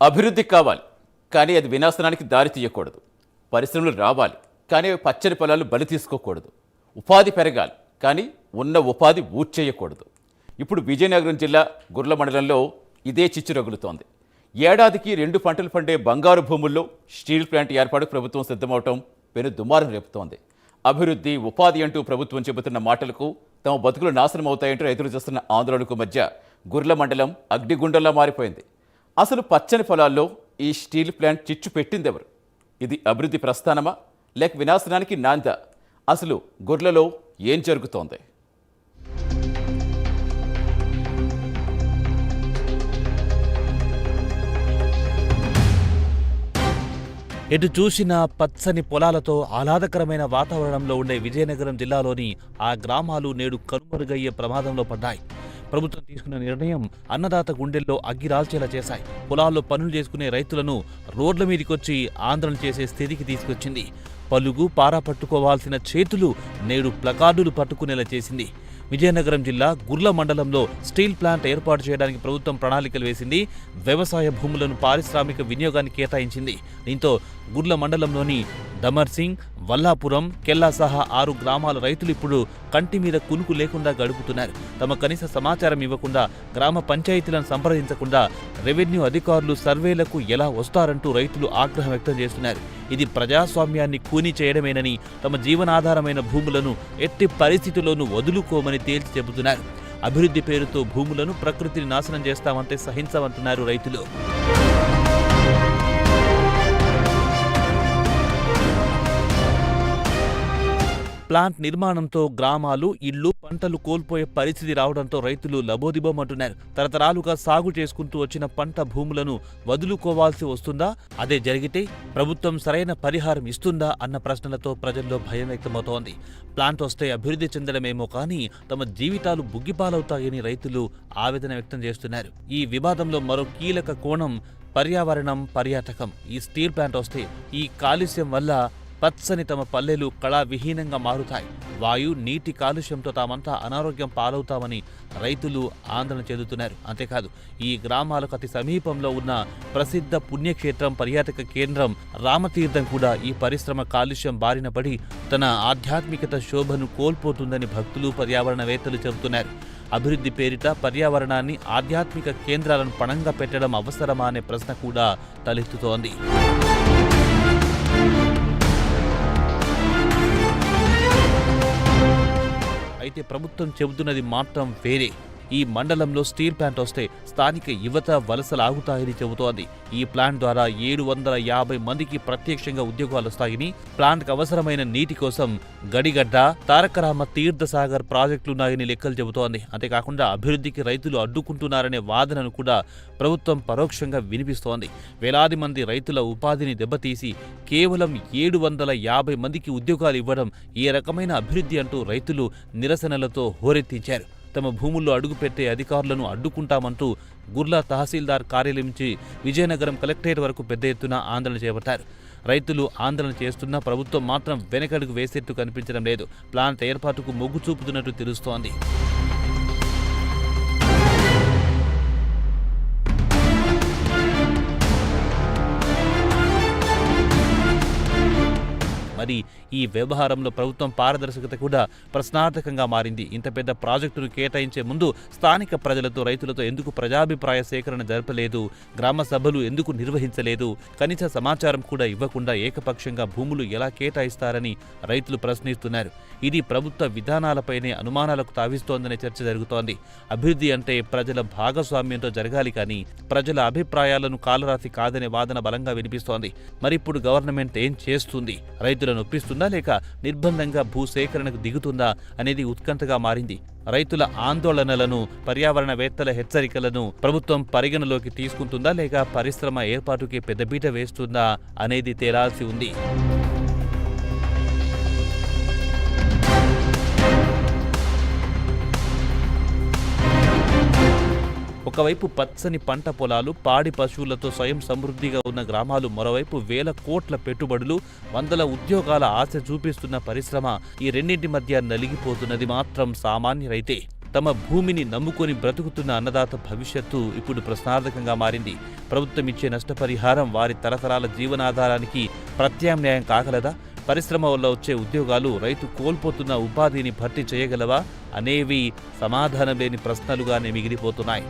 అభివృద్ధి కావాలి, కానీ అది వినాశనానికి దారి తీయకూడదు. పరిశ్రమలు రావాలి, కానీ అవి పచ్చని పొలాలు బలి తీసుకోకూడదు. ఉపాధి పెరగాలి, కానీ ఉన్న ఉపాధి ఊడ్చేయకూడదు. ఇప్పుడు విజయనగరం జిల్లా గుర్ల మండలంలో ఇదే చిచ్చు రగులుతోంది. ఏడాదికి 2 పంటలు పండే బంగారు భూముల్లో స్టీల్ ప్లాంట్ ఏర్పాటుకు ప్రభుత్వం సిద్ధమవటం పెను దుమారం రేపుతోంది. అభివృద్ధి, ఉపాధి అంటూ ప్రభుత్వం చెబుతున్న మాటలకు తమ బతుకులు నాశనం అవుతాయంటూ రైతులు చేస్తున్న ఆందోళనకు మధ్య గుర్ల మండలం అగ్నిగుండంలా మారిపోయింది. అసలు పచ్చని పొలాల్లో ఈ స్టీల్ ప్లాంట్ చిచ్చు పెట్టిందెవరు? ఇది అభివృద్ధి ప్రస్థానమా లేక వినాశనానికి నాందా? అసలు గుర్లలో ఏం జరుగుతోంది? ఎటు చూసినా పచ్చని పొలాలతో ఆహ్లాదకరమైన వాతావరణంలో ఉండే విజయనగరం జిల్లాలోని ఆ గ్రామాలు నేడు కనుమరుగయ్యే ప్రమాదంలో పడ్డాయి. ప్రభుత్వం తీసుకున్న నిర్ణయం అన్నదాత గుండెల్లో అగ్గిరాల్చేలా చేశాయి. పొలాల్లో పనులు చేసుకునే రైతులను రోడ్ల మీదకొచ్చి ఆందోళన చేసే స్థితికి తీసుకొచ్చింది. పలుగు పారా పట్టుకోవాల్సిన చేతులు నేడు ప్లకార్డులు పట్టుకునేలా చేసింది. విజయనగరం జిల్లా గుర్ల మండలంలో స్టీల్ ప్లాంట్ ఏర్పాటు చేయడానికి ప్రభుత్వం ప్రణాళికలు వేసింది. వ్యవసాయ భూములను పారిశ్రామిక వినియోగానికి కేటాయించింది. దీంతో గుర్ల మండలంలోని డమర్సింగ్, వల్లాపురం, కెల్లా సహా 6 గ్రామాల రైతులు ఇప్పుడు కంటి మీద కునుకు లేకుండా గడుపుతున్నారు. తమ కనీస సమాచారం ఇవ్వకుండా, గ్రామ పంచాయతీలను సంప్రదించకుండా రెవెన్యూ అధికారులు సర్వేలకు ఎలా వస్తారంటూ రైతులు ఆగ్రహం వ్యక్తం చేస్తున్నారు. ఇది ప్రజాస్వామ్యాన్ని కూని చేయడమేనని, తమ జీవనాధారమైన భూములను ఎట్టి పరిస్థితుల్లోనూ వదులుకోమని తేల్చి చెబుతున్నారు. అభివృద్ధి పేరుతో భూములను, ప్రకృతిని నాశనం చేస్తామంటే సహించమంటున్నారు రైతులు. ప్లాంట్ నిర్మాణంతో గ్రామాలు, ఇళ్లు, పంటలు కోల్పోయే పరిస్థితి రావడంతో రైతులు లబోదిబోమంటున్నారు. తరతరాలుగా సాగు చేసుకుంటూ వచ్చిన పంట భూములను వదులుకోవాల్సి వస్తుందా? అదే జరిగితే ప్రభుత్వం సరైన పరిహారం ఇస్తుందా అన్న ప్రశ్నలతో ప్రజల్లో భయం వ్యక్తమవుతోంది. ప్లాంట్ వస్తే అభివృద్ధి చెందడమేమో కానీ తమ జీవితాలు బుగ్గిపాలవుతాయని రైతులు ఆవేదన వ్యక్తం చేస్తున్నారు. ఈ వివాదంలో మరో కీలక కోణం పర్యావరణం, పర్యాటకం. ఈ స్టీల్ ప్లాంట్ వస్తే ఈ కాలుష్యం వల్ల పచ్చని తమ పల్లెలు కళావిహీనంగా మారుతాయి. వాయు, నీటి కాలుష్యంతో తామంతా అనారోగ్యం పాలవుతామని రైతులు ఆందోళన చెందుతున్నారు. అంతేకాదు, ఈ గ్రామాలకు అతి సమీపంలో ఉన్న ప్రసిద్ధ పుణ్యక్షేత్రం, పర్యాటక కేంద్రం రామతీర్థం కూడా ఈ పరిశ్రమ కాలుష్యం బారిన పడి తన ఆధ్యాత్మికత శోభను కోల్పోతుందని భక్తులు, పర్యావరణవేత్తలు చెబుతున్నారు. అభివృద్ధి పేరిట పర్యావరణాన్ని, ఆధ్యాత్మిక కేంద్రాలను పణంగా పెట్టడం అవసరమా అనే ప్రశ్న కూడా తలెత్తుతోంది. అయితే ప్రభుత్వం చెబుతున్నది మాత్రం వేరే. ఈ మండలంలో స్టీల్ ప్లాంట్ వస్తే స్థానిక యువత వలసలాగుతాయని చెబుతోంది. ఈ ప్లాంట్ ద్వారా 750 మందికి ప్రత్యక్షంగా ఉద్యోగాలు వస్తాయని, ప్లాంట్కు అవసరమైన నీటి కోసం గడిగడ్డ, తారకరామ, తీర్థసాగర్ ప్రాజెక్టులున్నాయని లెక్కలు చెబుతోంది. అంతేకాకుండా అభివృద్ధికి రైతులు అడ్డుకుంటున్నారనే వాదనను కూడా ప్రభుత్వం పరోక్షంగా వినిపిస్తోంది. వేలాది మంది రైతుల ఉపాధిని దెబ్బతీసి కేవలం 750 మందికి ఉద్యోగాలు ఇవ్వడం ఏ రకమైన అభివృద్ధి అంటూ రైతులు నిరసనలతో హోరెత్తించారు. తమ భూముల్లో అడుగుపెట్టే అధికారులను అడ్డుకుంటామంటూ గుర్ల తహసీల్దార్ కార్యాలయం నుంచి విజయనగరం కలెక్టరేట్ వరకు పెద్ద ఎత్తున ఆందోళన చేపట్టారు. రైతులు ఆందోళన చేస్తున్నా ప్రభుత్వం మాత్రం వెనకడుగు వేసేట్టు కనిపించడం లేదు. ప్లాంట్ ఏర్పాటుకు మొగ్గు చూపుతున్నట్టు తెలుస్తోంది. మరి ఈ వ్యవహారంలో ప్రభుత్వం పారదర్శకత కూడా ప్రశ్నార్థకంగా మారింది. ఇంత పెద్ద ప్రాజెక్టును కేటాయించే ముందు స్థానిక ప్రజలతో, రైతులతో ఎందుకు ప్రజాభిప్రాయ సేకరణ జరపలేదు? గ్రామ సభలు ఎందుకు నిర్వహించలేదు? కనీస సమాచారం కూడా ఇవ్వకుండా ఏకపక్షంగా భూములు ఎలా కేటాయిస్తారని రైతులు ప్రశ్నిస్తున్నారు. ఇది ప్రభుత్వ విధానాలపైనే అనుమానాలకు తావిస్తోందనే చర్చ జరుగుతోంది. అభివృద్ధి అంటే ప్రజల భాగస్వామ్యంతో జరగాలి కానీ ప్రజల అభిప్రాయాలను కాలరాసి కాదనే వాదన బలంగా వినిపిస్తోంది. మరిప్పుడు గవర్నమెంట్ ఏం చేస్తుంది? రైతులను ఒప్పిస్తుందా లేక నిర్బంధంగా భూసేకరణకు దిగుతుందా అనేది ఉత్కంఠగా మారింది. రైతుల ఆందోళనలను, పర్యావరణవేత్తల హెచ్చరికలను ప్రభుత్వం పరిగణలోకి తీసుకుంటుందా లేక పరిశ్రమ ఏర్పాటుకి పెద్దపీట వేస్తుందా అనేది తేలాల్సి ఉంది. ఒకవైపు పచ్చని పంట పొలాలు, పాడి పశువులతో స్వయం సమృద్ధిగా ఉన్న గ్రామాలు, మరోవైపు వేల కోట్ల పెట్టుబడులు, వందల ఉద్యోగాల ఆశ చూపిస్తున్న పరిశ్రమ, ఈ రెండింటి మధ్య నలిగిపోతున్నది మాత్రం సామాన్య రైతే. తమ భూమిని నమ్ముకొని బ్రతుకుతున్న అన్నదాత భవిష్యత్తు ఇప్పుడు ప్రశ్నార్థకంగా మారింది. ప్రభుత్వం ఇచ్చే నష్టపరిహారం వారి తరతరాల జీవనాధారానికి ప్రత్యామ్నాయం కాగలదా? పరిశ్రమ వల్ల వచ్చే ఉద్యోగాలు రైతు కోల్పోతున్న ఉపాధిని భర్తీ చేయగలవా అనేవి సమాధానం లేని ప్రశ్నలుగానే మిగిలిపోతున్నాయి.